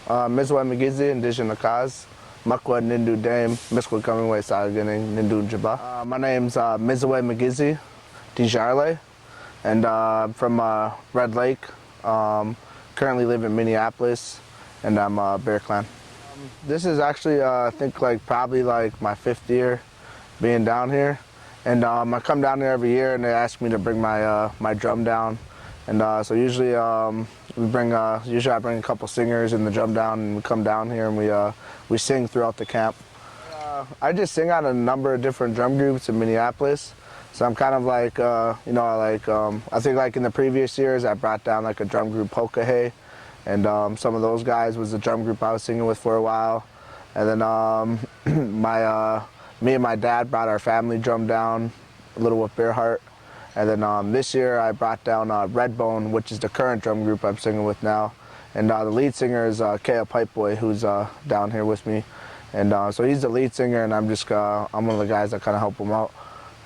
miziway miziway and desjarlait. Makwa nindu dame, miskwa coming saganing nindu jaba. My name's miziway miziway, desjarlait, and from Red Lake. Currently live in Minneapolis, and I'm Bear Clan. This is actually, I think, probably my 5th year being down here, and I come down here every year, and they ask me to bring my my drum down, and so usually usually I bring a couple singers and the drum down, and we come down here and we sing throughout the camp. I just sing on a number of different drum groups in Minneapolis. So I'm kind of I think in the previous years I brought down a drum group, Polka Hey, and some of those guys was the drum group I was singing with for a while. And then me and my dad brought our family drum down a little with Bearheart. And then this year I brought down Redbone, which is the current drum group I'm singing with now. And the lead singer is Kale Pipeboy, who's down here with me. And so he's the lead singer, and I'm one of the guys that kind of help him out.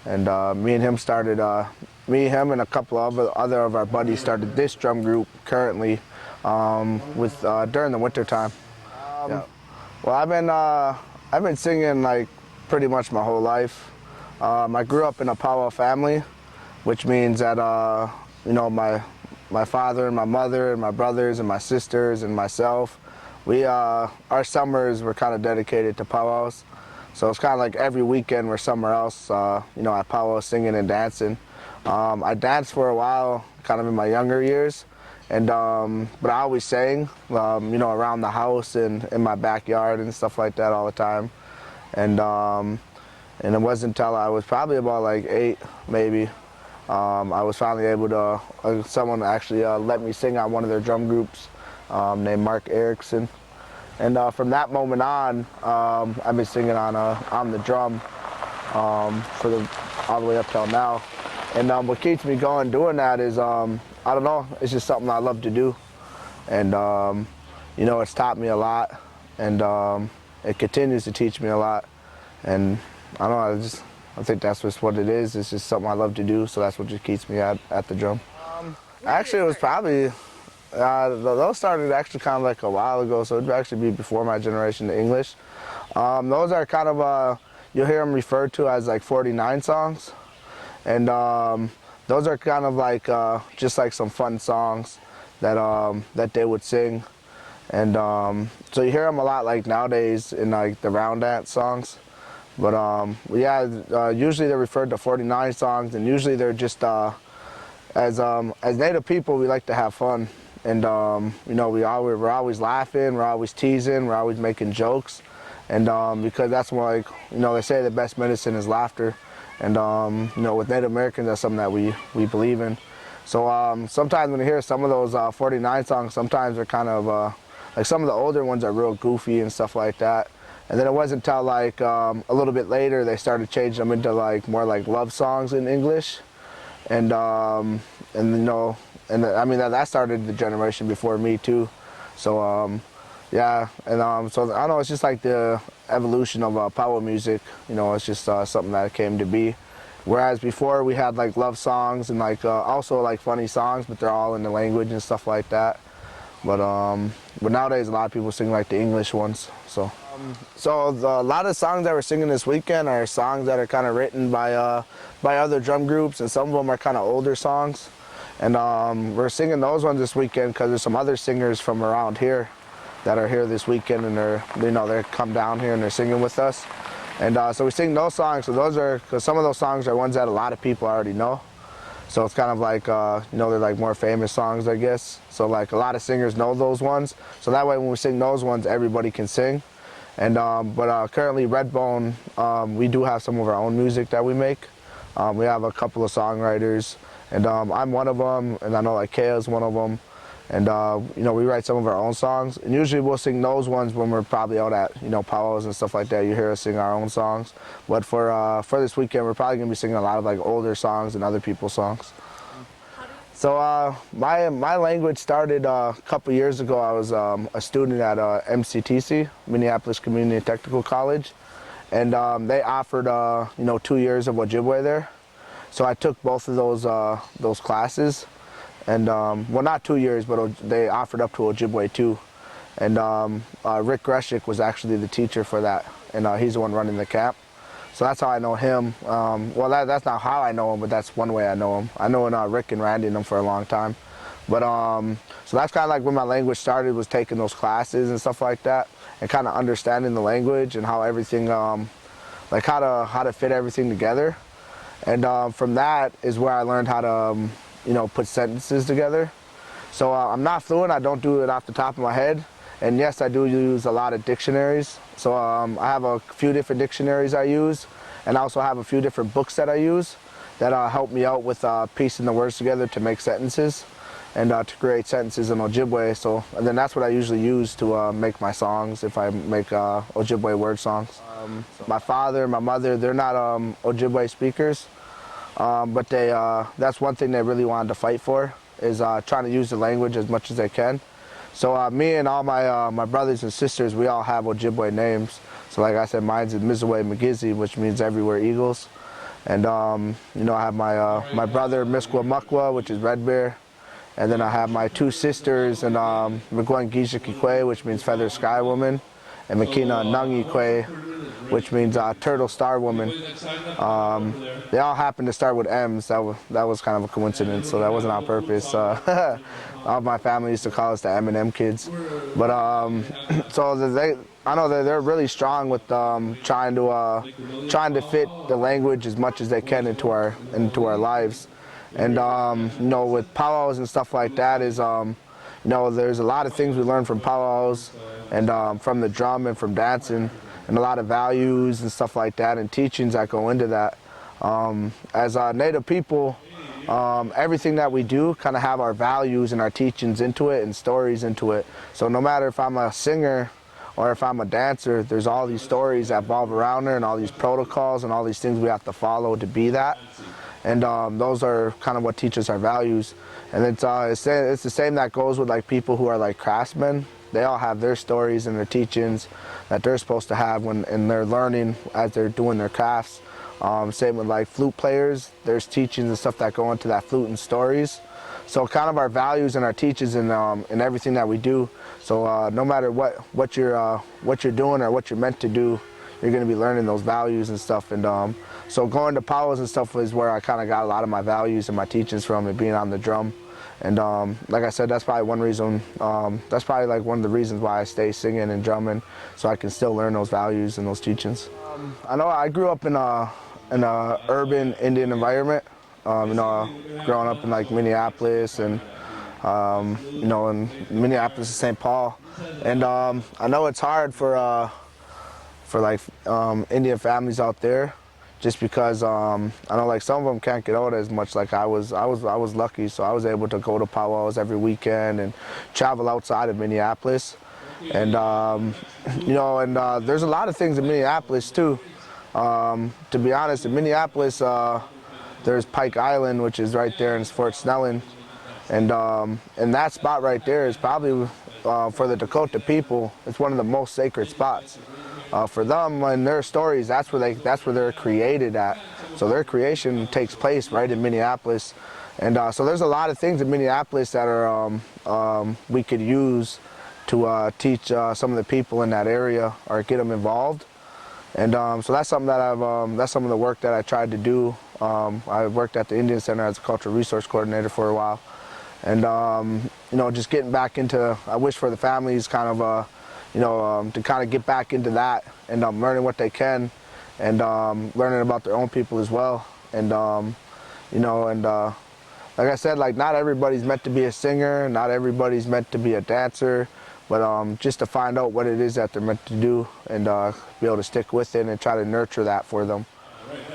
And me and him and a couple of other of our buddies started this drum group currently during the winter time. Yeah. Well, I've been singing pretty much my whole life. I grew up in a powwow family, which means that my father and my mother and my brothers and my sisters and myself, our summers were kind of dedicated to powwows. So it's kind of every weekend we're somewhere else, at powwow singing and dancing. I danced for a while, kind of in my younger years, and but I always sang, around the house and in my backyard and stuff like that all the time. And it wasn't until I was probably about 8, maybe, I was finally able to, someone actually let me sing on one of their drum groups named Mark Erickson. And from that moment on, I've been singing on the drum all the way up till now. And what keeps me going doing that is, I don't know, it's just something I love to do. And, it's taught me a lot, and it continues to teach me a lot. And I don't know, I think that's just what it is. It's just something I love to do, so that's what just keeps me at the drum. Actually, it was probably, those started actually kind of a while ago, so it would actually be before my generation of English. Those are kind of, you'll hear them referred to as 49 songs. And those are kind of just some fun songs that they would sing. And so you hear them a lot nowadays in the round dance songs. But yeah, usually they're referred to 49 songs, and usually they're just, as Native people, we like to have fun. And we're always laughing, we're always teasing, we're always making jokes. And because that's why, they say the best medicine is laughter. And with Native Americans, that's something that we believe in. So sometimes when you hear some of those 49 songs, sometimes they're kind of, some of the older ones are real goofy and stuff like that. And then it wasn't until a little bit later they started changing them into more love songs in English. And I mean that started the generation before me too. So yeah, and so I don't know, it's just the evolution of powwow music. It's just something that came to be. Whereas before we had love songs and also funny songs, but they're all in the language and stuff like that. But nowadays a lot of people sing the English ones. So a lot of songs that we're singing this weekend are songs that are kind of written by other drum groups, and some of them are kind of older songs. And we're singing those ones this weekend because there's some other singers from around here that are here this weekend, and they come down here and they're singing with us. And so we sing those songs. So because some of those songs are ones that a lot of people already know. So it's kind of they're more famous songs, I guess. So a lot of singers know those ones. So that way when we sing those ones, everybody can sing. And but currently Redbone, we do have some of our own music that we make. We have a couple of songwriters, and I'm one of them, and I know Kea is one of them. And we write some of our own songs, and usually we'll sing those ones when we're probably out at powwows and stuff like that. You hear us sing our own songs. But for this weekend, we're probably gonna be singing a lot of older songs and other people's songs. So my language started a couple years ago. I was a student at MCTC, Minneapolis Community Technical College, and they offered 2 years of Ojibwe there. So I took both of those classes. And well, not 2 years, but they offered up to Ojibwe too. And Rick Greshik was actually the teacher for that, and he's the one running the camp. So that's how I know him. Well, that's not how I know him, but that's one way I know him. I know Rick and Randy and them for a long time. But so that's kind of like when my language started, was taking those classes and stuff like that, and kind of understanding the language and how everything, like how to fit everything together. And from that is where I learned how to, you know, put sentences together. So I'm not fluent. I don't do it off the top of my head. And yes, I do use a lot of dictionaries. So I have a few different dictionaries I use, and I also have a few different books that I use that help me out with piecing the words together to make sentences and to create sentences in Ojibwe. So, and then that's what I usually use to make my songs, if I make Ojibwe word songs. My father and my mother, they're not Ojibwe speakers, but that's one thing they really wanted to fight for, is trying to use the language as much as they can. So me and all my brothers and sisters, we all have Ojibwe names. So like I said, mine's is miziway Magizi, which means everywhere eagles. And you know, I have my brother Miskwa Mukwa, which is red bear. And then I have my two sisters, and Mgwen Gijikikwe, which means feather sky woman, and Makina Nungikwe, which means turtle star woman. They all happen to start with M's. That was kind of a coincidence, so that wasn't on purpose. All my family used to call us the M&M kids. But so I know that they're really strong with trying to fit the language as much as they can into our lives. And you know, with powwows and stuff like that, is you know, there's a lot of things we learn from powwows and from the drum and from dancing, and a lot of values and stuff like that and teachings that go into that. As Native people, everything that we do kind of have our values and our teachings into it and stories into it. So no matter if I'm a singer or if I'm a dancer, there's all these stories that revolve around there and all these protocols and all these things we have to follow to be that. And those are kind of what teaches our values. And it's the same that goes with like people who are like craftsmen. They all have their stories and their teachings that they're supposed to have and they're learning as they're doing their crafts. Same with like flute players. There's teachings and stuff that go into that flute and stories. So kind of our values and our teachings in everything that we do. So no matter what you're doing or what you're meant to do, you're going to be learning those values and stuff. And so going to powwows and stuff is where I kind of got a lot of my values and my teachings from, and being on the drum. And like I said, that's probably one reason, that's probably like one of the reasons why I stay singing and drumming, so I can still learn those values and those teachings. I know I grew up in a urban Indian environment, you know, growing up in like Minneapolis and, you know, in Minneapolis and St. Paul. And I know it's hard for like Indian families out there, just because I know like some of them can't get out as much. Like I was lucky, so I was able to go to powwows every weekend and travel outside of Minneapolis. And you know, and there's a lot of things in Minneapolis too. To be honest, in Minneapolis, there's Pike Island, which is right there in Fort Snelling, and that spot right there is probably for the Dakota people, it's one of the most sacred spots. For them and their stories, that's where they're created at. So their creation takes place right in Minneapolis, and so there's a lot of things in Minneapolis that are we could use to teach some of the people in that area or get them involved. And so that's something that that's some of the work that I tried to do. I worked at the Indian Center as a cultural resource coordinator for a while, and you know, just getting back into. I wish for the families kind of. You know, to kind of get back into that and learning what they can, and learning about their own people as well. And you know, and like I said, like not everybody's meant to be a singer, not everybody's meant to be a dancer, but just to find out what it is that they're meant to do and be able to stick with it and try to nurture that for them.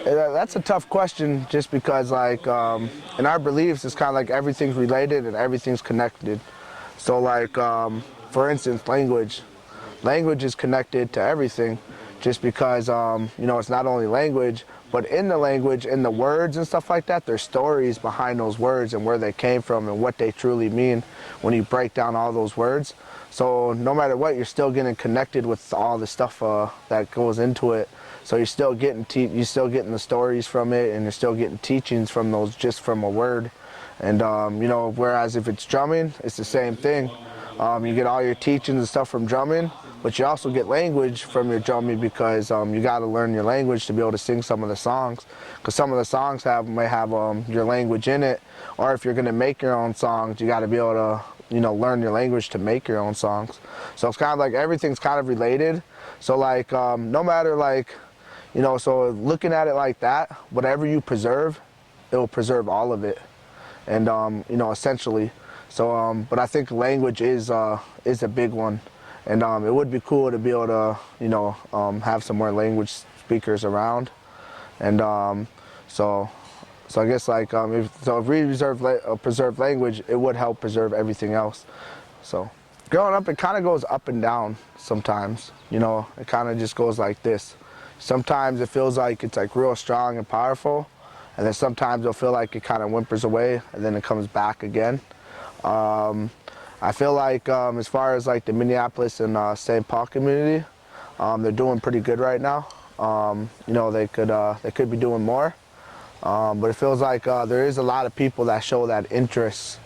That's a tough question, just because like in our beliefs, it's kind of like everything's related and everything's connected. So like for instance, language. Language is connected to everything, just because you know, it's not only language, but in the language, in the words and stuff like that, there's stories behind those words and where they came from and what they truly mean when you break down all those words. So no matter what, you're still getting connected with all the stuff that goes into it. So you're still getting the stories from it, and you're still getting teachings from those just from a word. And you know, whereas if it's drumming, it's the same thing. You get all your teachings and stuff from drumming, but you also get language from your drumming because you got to learn your language to be able to sing some of the songs. Because some of the songs may have your language in it, or if you're going to make your own songs, you got to be able to learn your language to make your own songs. So it's kind of like everything's kind of related. So like no matter like, so looking at it like that, whatever you preserve, it will preserve all of it. And essentially. So but I think language is a big one. And it would be cool to be able to, have some more language speakers around. And so I guess like if we preserve language, it would help preserve everything else. So growing up, it kind of goes up and down sometimes. It kind of just goes like this. Sometimes it feels like it's like real strong and powerful, and then sometimes it'll feel like it kind of whimpers away, and then it comes back again. I feel like as far as like the Minneapolis and St. Paul community, they're doing pretty good right now. They could be doing more, but it feels like there is a lot of people that show that interest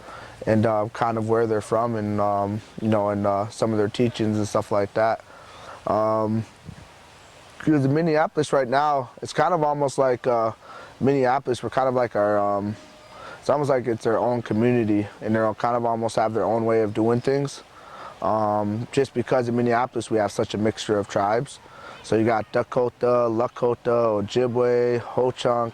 and kind of where they're from and and some of their teachings and stuff like that. Because in Minneapolis right now, it's kind of almost like Minneapolis. We're kind of like our. It's almost like it's their own community, and they're kind of almost have their own way of doing things. Just because in Minneapolis we have such a mixture of tribes. So you got Dakota, Lakota, Ojibwe, Ho-Chunk.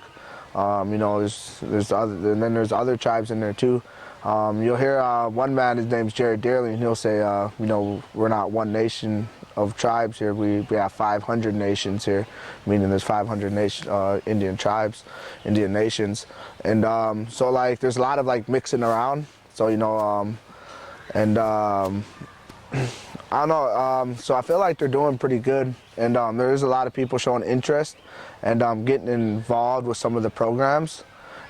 There's other tribes in there too. You'll hear one man, his name's Jerry Dearly, and he'll say, we're not one nation of tribes here. We have 500 nations here, meaning there's 500 Indian tribes, Indian nations. And so like there's a lot of like mixing around. So I don't know, so I feel like they're doing pretty good, and there is a lot of people showing interest and getting involved with some of the programs,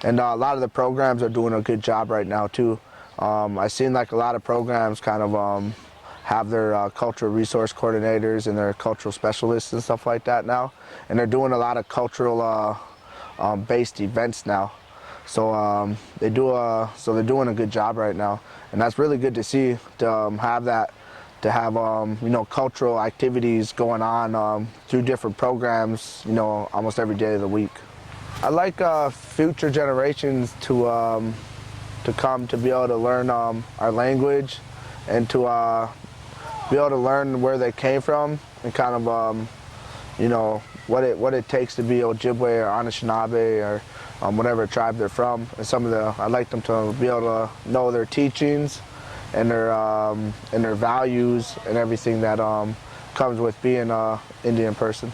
and a lot of the programs are doing a good job right now too. I've seen like a lot of programs kind of have their cultural resource coordinators and their cultural specialists and stuff like that now, and they're doing a lot of cultural based events now. So they're doing a good job right now, and that's really good to see, to have that. To have cultural activities going on through different programs, almost every day of the week. I'd like future generations to come to be able to learn our language, and to be able to learn where they came from, and kind of what it takes to be Ojibwe or Anishinaabe or whatever tribe they're from. And I'd like them to be able to know their teachings and their values and everything that comes with being an Indian person.